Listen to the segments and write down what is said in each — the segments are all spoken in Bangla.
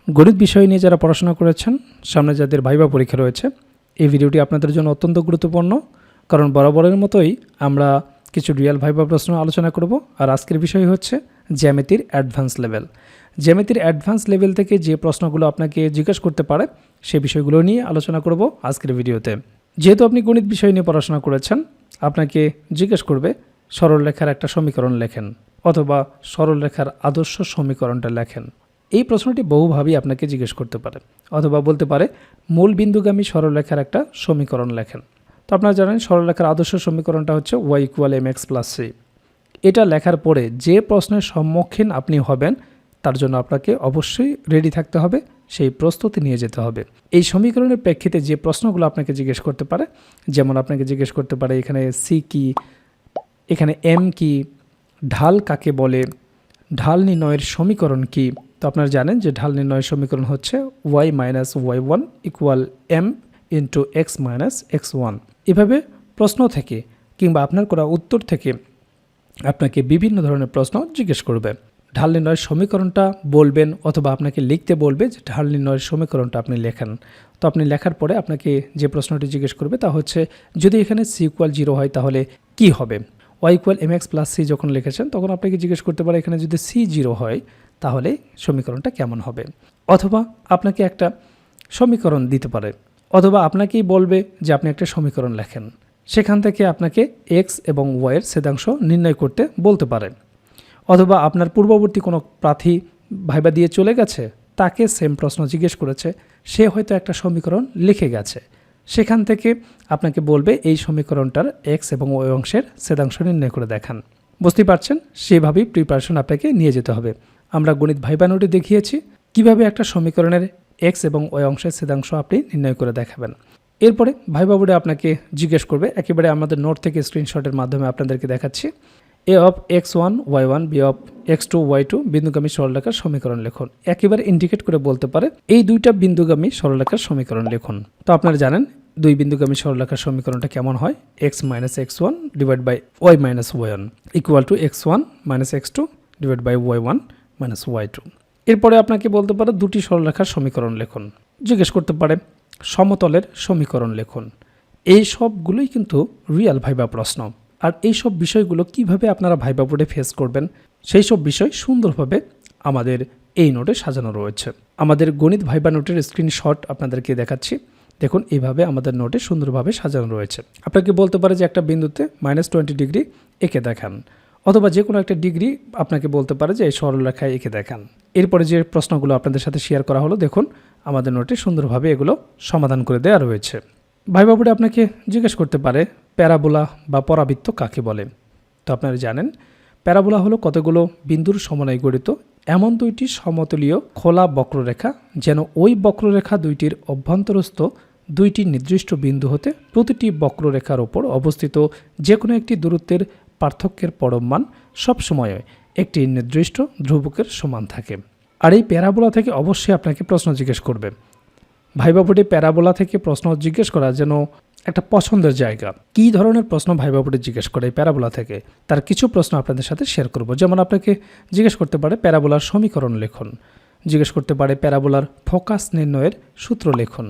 গণিত বিষয় নিয়ে যারা পড়াশোনা করেছেন, সামনে যাদের ভাইবা পরীক্ষা রয়েছে, এই ভিডিওটি আপনাদের জন্য অত্যন্ত গুরুত্বপূর্ণ। কারণ বরাবরের মতোই আমরা কিছু রিয়েল ভাইবা প্রশ্ন আলোচনা করব। আর আজকের বিষয় হচ্ছে জ্যামিতির অ্যাডভান্স লেভেল। জ্যামিতির অ্যাডভান্স লেভেল থেকে যে প্রশ্নগুলো আপনাকে জিজ্ঞেস করতে পারে সেই বিষয়গুলো নিয়ে আলোচনা করব আজকের ভিডিওতে। যেহেতু আপনি গণিত বিষয় নিয়ে পড়াশোনা করেছেন, আপনাকে জিজ্ঞেস করবে সরলরেখার একটা সমীকরণ লেখেন অথবা সরলরেখার আদর্শ সমীকরণটা লেখেন। এই প্রশ্নটি বহুভাবেই আপনাকে জিজ্ঞেস করতে পারে অথবা বলতে পারে মূল বিন্দুগামী সরলরেখার একটা সমীকরণ লেখেন। তো আপনারা জানেন সরলরেখার আদর্শ সমীকরণটা হচ্ছে y = mx + c। এটা লেখার পরে যে প্রশ্নের সম্মুখীন আপনি হবেন তার জন্য আপনাকে অবশ্যই রেডি থাকতে হবে, সেই প্রস্তুতি নিয়ে যেতে হবে। এই সমীকরণের প্রেক্ষিতে যে প্রশ্নগুলো আপনাকে জিজ্ঞেস করতে পারে, যেমন আপনাকে জিজ্ঞেস করতে পারে এখানে সি কি, এখানে এম কি, ঢাল কাকে বলে, ঢাল নির্ণয়ের সমীকরণ কি। তো আপনারা জানেন যে ঢাল নির্ণয়ের সমীকরণ হচ্ছে y - y1 = m × x - x1। এভাবে প্রশ্ন থেকে কিংবা আপনার করা উত্তর থেকে আপনাকে বিভিন্ন ধরনের প্রশ্ন জিজ্ঞেস করবে। ঢাল নির্ণয়ের সমীকরণটা বলবেন অথবা আপনাকে লিখতে বলবে যে ঢাল নির্ণয়ের সমীকরণটা আপনি লেখেন। তো আপনি লেখার পরে আপনাকে যে প্রশ্নটি জিজ্ঞেস করবে তা হচ্ছে যদি এখানে c = 0 হয় তাহলে কি হবে। y = mx + c যখন লিখেছেন তখন আপনাকে জিজ্ঞেস করতে পারে এখানে যদি c 0 হয় তাহলে সমীকরণটা কেমন হবে। অথবা আপনাকে একটা সমীকরণ দিতে পারে অথবা আপনাকেই বলবে যে আপনি একটা সমীকরণ লেখেন। সেখান থেকে আপনাকে x এবং y এর ছেদাংশ নির্ণয় করতে বলতে পারে। অথবা আপনার পূর্ববর্তী কোনো প্রার্থী ভাইবা দিয়ে চলে গেছে, তাকে সেম প্রশ্ন জিজ্ঞেস করেছে, সে হয়তো একটা সমীকরণ লিখে গেছে, সেখান থেকে আপনাকে বলবে এই সমীকরণটার x এবং y অংশের ছেদাংশ নির্ণয় করে দেখান। বুঝতেই পারছেন, সেভাবেই প্রিপারেশন আপনাকে নিয়ে যেতে হবে। আমরা গণিত ভাইবা নোটে দেখিয়েছি কিভাবে একটা সমীকরণের x এবং y অংশের ছেদাংশ আপনি নির্ণয় করে দেখাবেন। এরপরে ভাইবা বোর্ডে আপনাকে জিজ্ঞেস করবে, একেবারে আমাদের নোট থেকে স্ক্রিনশটের মাধ্যমে আপনাদেরকে দেখাচ্ছি, a of x1 y1 b of x2 y2 বিন্দুগামী সরলরেখার সমীকরণ লিখুন। একেবারে ইন্ডিকেট করে বলতে পারে এই দুইটা বিন্দুগামী সরলরেখার সমীকরণ লিখুন। তো আপনারা জানেন দুই বিন্দুগামী সরলরেখার সমীকরণটা কেমন হয়, x - x1 / y - y1 = x1 - x2 / y1 - y2। এরপরে আপনাকে বলতে পারে দুটি সরলরেখার সমীকরণ লিখুন। জিজ্ঞেস করতে পারে সমতলের সমীকরণ লিখুন। এই সবগুলোই কিন্তু রিয়েল ভাইবা প্রশ্ন। আর এই সব বিষয়গুলো কিভাবে আপনারা ভাইবা বোর্ডে ফেস করবেন সেই সব বিষয় সুন্দরভাবে আমাদের এই নোটে সাজানো রয়েছে। আমাদের গণিত ভাইবা নোটের স্ক্রিনশট আপনাদেরকে দেখাচ্ছি। দেখুন এইভাবে আমাদের নোটে সুন্দরভাবে সাজানো রয়েছে। আপনাকে বলতে পারে যে একটা বিন্দুতে -20 ডিগ্রি এঁকে দেখান, অথবা যে কোনো একটা ডিগ্রি আপনাকে বলতে পারে যে এই সরলরেখায় এঁকে দেখান। এরপরে যে প্রশ্নগুলো আপনাদের সাথে শেয়ার করা হলো, দেখুন আমাদের নোটে সুন্দরভাবে এগুলো সমাধান করে দেওয়া রয়েছে। ভাইবা বোর্ডে আপনাকে জিজ্ঞেস করতে পারে প্যারাবোলা বা পরাবৃত্ত কাকে বলে। তো আপনারা জানেন প্যারাবোলা হলো কতগুলো বিন্দুর সমন্বয়ে গঠিত এমন দুইটি সমতলীয় খোলা বক্ররেখা, যেন ওই বক্ররেখা দুইটির অভ্যন্তরস্থ দুইটি নির্দিষ্ট বিন্দু হতে প্রতিটি বক্ররেখার ওপর অবস্থিত যে কোনো একটি দূরত্বের পার্থক্যের পরম মান সবসময় একটি নির্দিষ্ট ধ্রুবকের সমান থাকে। আর এই প্যারাবোলা থেকে অবশ্যই আপনাকে প্রশ্ন জিজ্ঞেস করবে। ভাইবা বোর্ডে প্যারাবোলা থেকে প্রশ্ন জিজ্ঞেস করা যেন একটা পছন্দের জায়গা। কী ধরনের প্রশ্ন ভাইবা বোর্ডে জিজ্ঞেস করে এই প্যারাবোলা থেকে, তার কিছু প্রশ্ন আপনাদের সাথে শেয়ার করব। যেমন আপনাকে জিজ্ঞেস করতে পারে প্যারাবোলার সমীকরণ লিখুন, জিজ্ঞেস করতে পারে প্যারাবোলার ফোকাস নির্ণয়ের সূত্র লিখুন,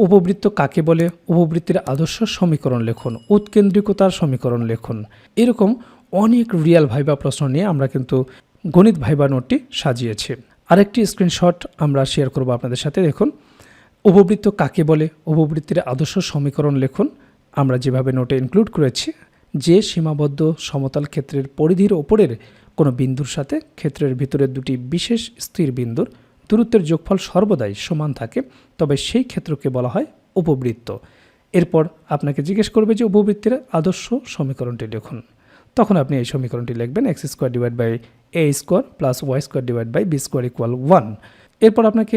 উপবৃত্ত কাকে বলে, উপবৃত্তির আদর্শ সমীকরণ লিখুন, উৎকেন্দ্রিকতার সমীকরণ লিখুন। এরকম অনেক রিয়েল ভাইবা প্রশ্ন নিয়ে আমরা কিন্তু গণিত ভাইবা নোটটি সাজিয়েছি। আরেকটি স্ক্রিনশট আমরা শেয়ার করব আপনাদের সাথে। দেখুন উপবৃত্ত কাকে বলে, উপবৃত্তির আদর্শ সমীকরণ লিখুন। আমরা যেভাবে নোটে ইনক্লুড করেছি, যে সীমাবদ্ধ সমতল ক্ষেত্রের পরিধির ওপরের কোনো বিন্দুর সাথে ক্ষেত্রের ভিতরে দুটি বিশেষ স্থির বিন্দুর দূরত্বের যোগফল সর্বদাই সমান থাকে, তবে সেই ক্ষেত্রকে বলা হয় উপবৃত্ত। এরপর আপনাকে জিজ্ঞেস করবে যে উপবৃত্তির আদর্শ সমীকরণটি লিখুন। তখন আপনি এই সমীকরণটি লিখবেন x² / a² + y² / b² = 1। এরপর আপনাকে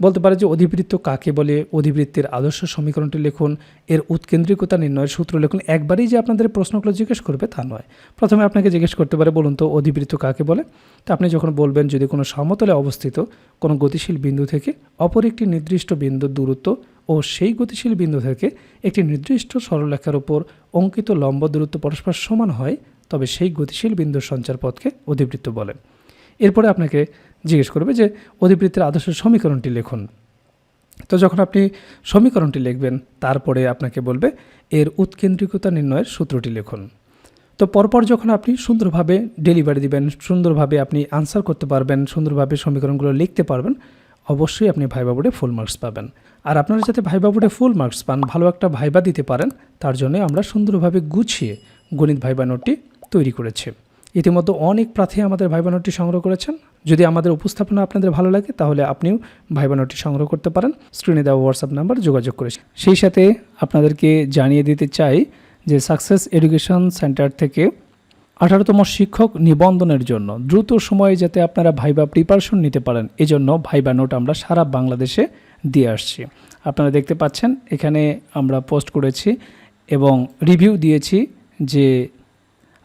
বলতে পারে যে অধিবৃত্ত কাকে বলে, অধিবৃত্তের আদর্শ সমীকরণটি লিখুন, এর উৎকেন্দ্রিকতা নির্ণয়ের সূত্র লিখুন। একবারেই যে আপনাদের প্রশ্নগুলো জিজ্ঞেস করবে তা নয়। প্রথমে আপনাকে জিজ্ঞেস করতে পারে বলুন তো অধিবৃত্ত কাকে বলে। তো আপনি যখন বলবেন যদি কোনো সমতলে অবস্থিত কোনো গতিশীল বিন্দু থেকে অপর একটি নির্দিষ্ট বিন্দুর দূরত্ব ও সেই গতিশীল বিন্দু থেকে একটি নির্দিষ্ট সরলরেখার উপর অঙ্কিত লম্ব দূরত্ব পরস্পর সমান হয়, তবে সেই গতিশীল বিন্দুর সঞ্চার পথকে অধিবৃত্ত বলে। এরপরে আপনাকে জিজ্ঞেস করবে যে অধিবৃত্তের আদর্শ সমীকরণটি লিখুন। তো যখন আপনি সমীকরণটি লিখবেন, তারপরে আপনাকে বলবে এর উৎকেন্দ্রিকতা নির্ণয়ের সূত্রটি লিখুন। তো পরপর যখন আপনি সুন্দরভাবে ডেলিভারি দিবেন, সুন্দরভাবে আপনি আনসার করতে পারবেন, সুন্দরভাবে সমীকরণগুলো লিখতে পারবেন, অবশ্যই আপনি ভাইবা বোর্ডে ফুল মার্কস পাবেন। আর আপনারা যাতে ভাইবা বোর্ডে ফুল মার্কস পান, ভালো একটা ভাইবা দিতে পারেন, তার জন্য আমরা সুন্দরভাবে গুছিয়ে গণিত ভাইবা নোটটি তৈরি করেছি। ইতিমধ্যে অনেক প্রার্থী আমাদের ভাইবা নোটটি সংগ্রহ করেছেন। যদি আমাদের উপস্থাপনা আপনাদের ভালো লাগে, তাহলে আপনিও ভাইবা নোটটি সংগ্রহ করতে পারেন। স্ক্রিনে দেওয়া হোয়াটসঅ্যাপ নাম্বার যোগাযোগ করে। সেই সাথে আপনাদেরকে জানিয়ে দিতে চাই যে সাকসেস এডুকেশন সেন্টার থেকে 18তম শিক্ষক নিবন্ধনের জন্য দ্রুত সময়ে যাতে আপনারা ভাইবা প্রিপারেশন নিতে পারেন, এজন্য ভাইবা নোট আমরা সারা বাংলাদেশে দিয়ে আসছি। আপনারা দেখতে পাচ্ছেন এখানে আমরা পোস্ট করেছি এবং রিভিউ দিয়েছি, যে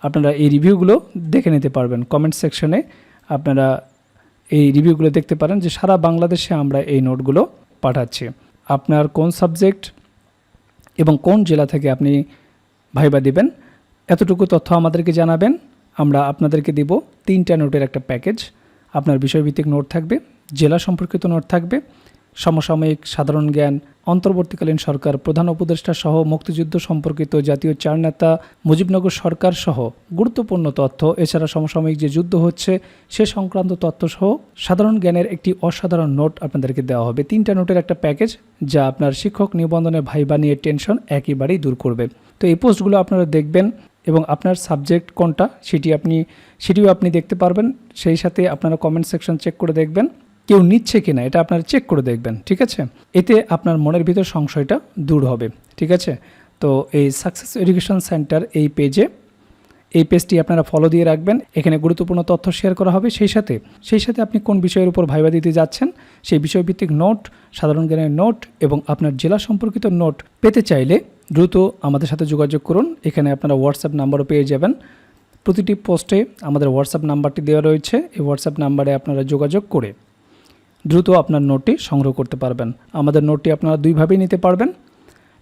আপনারা এই রিভিউগুলো দেখে নিতে পারবেন। কমেন্ট সেকশনে আপনারা এই রিভিউগুলো দেখতে পারেন যে সারা বাংলাদেশে আমরা এই নোটগুলো পাঠাচ্ছি। আপনার কোন সাবজেক্ট এবং কোন জেলা থেকে আপনি ভাইবা দিবেন, এতটুকু তথ্য আমাদেরকে জানাবেন। আমরা আপনাদেরকে দিব 3টা নোটের একটা প্যাকেজ। আপনার বিষয়ভিত্তিক নোট থাকবে, জেলা সম্পর্কিত নোট থাকবে, সমসাময়িক সাধারণ জ্ঞান, অন্তর্বর্তীকালীন সরকার, প্রধান উপদেষ্টা সহ মুক্তিযুদ্ধ সম্পর্কিত জাতীয় 4 নেতা, মুজিবনগর সরকার সহ গুরুত্বপূর্ণ তথ্য, এছাড়া সমসাময়িক যে যুদ্ধ হচ্ছে সে সংক্রান্ত তথ্য সহ সাধারণ জ্ঞানের একটি অসাধারণ নোট আপনাদেরকে দেওয়া হবে। 3টা নোটের একটা প্যাকেজ, যা আপনার শিক্ষক নিবন্ধনে ভাইবা নিয়ে টেনশন একেবারেই দূর করবে। তো এই পোস্টগুলো আপনারা দেখবেন এবং আপনার সাবজেক্ট কোনটা সেটিও আপনি দেখতে পারবেন। সেই সাথে আপনারা কমেন্ট সেকশন চেক করে দেখবেন কেউ নিচ্ছে কিনা, এটা আপনারা চেক করে দেখবেন, ঠিক আছে? এতে আপনার মনের ভিতর সংশয়টা দূর হবে, ঠিক আছে? তো এই সাকসেস এডুকেশন সেন্টার এই পেজটি আপনারা ফলো দিয়ে রাখবেন। এখানে গুরুত্বপূর্ণ তথ্য শেয়ার করা হবে। সেই সাথে আপনি কোন বিষয়ের উপর ভাইবা দিতে যাচ্ছেন সেই বিষয়ভিত্তিক নোট, সাধারণ জ্ঞানের নোট এবং আপনার জেলা সম্পর্কিত নোট পেতে চাইলে দ্রুত আমাদের সাথে যোগাযোগ করুন। এখানে আপনারা হোয়াটসঅ্যাপ নাম্বারও পেয়ে যাবেন। প্রতিটি পোস্টে আমাদের হোয়াটসঅ্যাপ নাম্বারটি দেওয়া রয়েছে। এই হোয়াটসঅ্যাপ নাম্বারে আপনারা যোগাযোগ করে দ্রুত আপনার নোটটি সংগ্রহ করতে পারবেন। আমাদের নোটটি আপনারা দুইভাবেই নিতে পারবেন,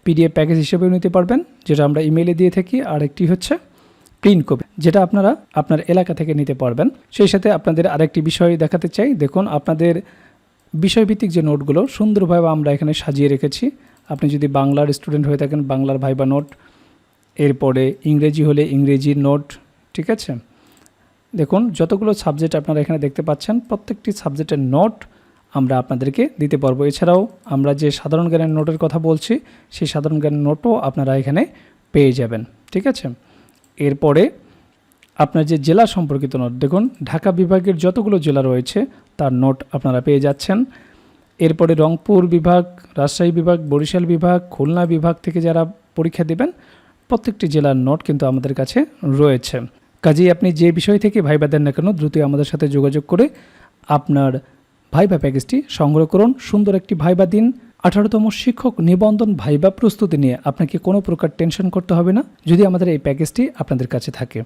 পিডিএফ প্যাকেজ হিসেবেও নিতে পারবেন, যেটা আমরা ইমেইলে দিয়ে থাকি, আর একটি হচ্ছে প্রিন্ট কপি, যেটা আপনারা আপনার এলাকা থেকে নিতে পারবেন। সেই সাথে আপনাদের আরেকটি বিষয় দেখাতে চাই। দেখুন, আপনাদের বিষয়ভিত্তিক যে নোটগুলো সুন্দরভাবে আমরা এখানে সাজিয়ে রেখেছি। আপনি যদি বাংলার স্টুডেন্ট হয়ে থাকেন, বাংলার ভাইবা নোট, এরপরে ইংরেজি হলে ইংরেজির নোট, ঠিক আছে? দেখুন, যতগুলো সাবজেক্ট আপনারা এখানে দেখতে পাচ্ছেন, প্রত্যেকটি সাবজেক্টের নোট আমরা আপনাদেরকে দিতে পারবো। এছাড়াও আমরা যে সাধারণ জ্ঞানের নোটের কথা বলছি, সেই সাধারণ জ্ঞানের নোটও আপনারা এখানে পেয়ে যাবেন, ঠিক আছে? এরপরে আপনার যে জেলা সম্পর্কিত নোট, দেখুন ঢাকা বিভাগের যতগুলো জেলা রয়েছে তার নোট আপনারা পেয়ে যাচ্ছেন। এরপরে রংপুর বিভাগ, রাজশাহী বিভাগ, বরিশাল বিভাগ, খুলনা বিভাগ থেকে যারা পরীক্ষা দেবেন, প্রত্যেকটি জেলার নোট কিন্তু আমাদের কাছে রয়েছে। কাজেই আপনি যে বিষয় থেকে ভাইবা দেন না কেন, দ্রুতই আমাদের সাথে যোগাযোগ করে আপনার ভাইবা প্যাকেজটি সংগ্রহ করুন। সুন্দর একটি ভাইবা দিন। 18তম শিক্ষক নিবন্ধন ভাইবা প্রস্তুতি নিয়ে আপনাকে কোনো প্রকার টেনশন করতে হবে না, যদি আমাদের এই প্যাকেজটি আপনাদের কাছে থাকে।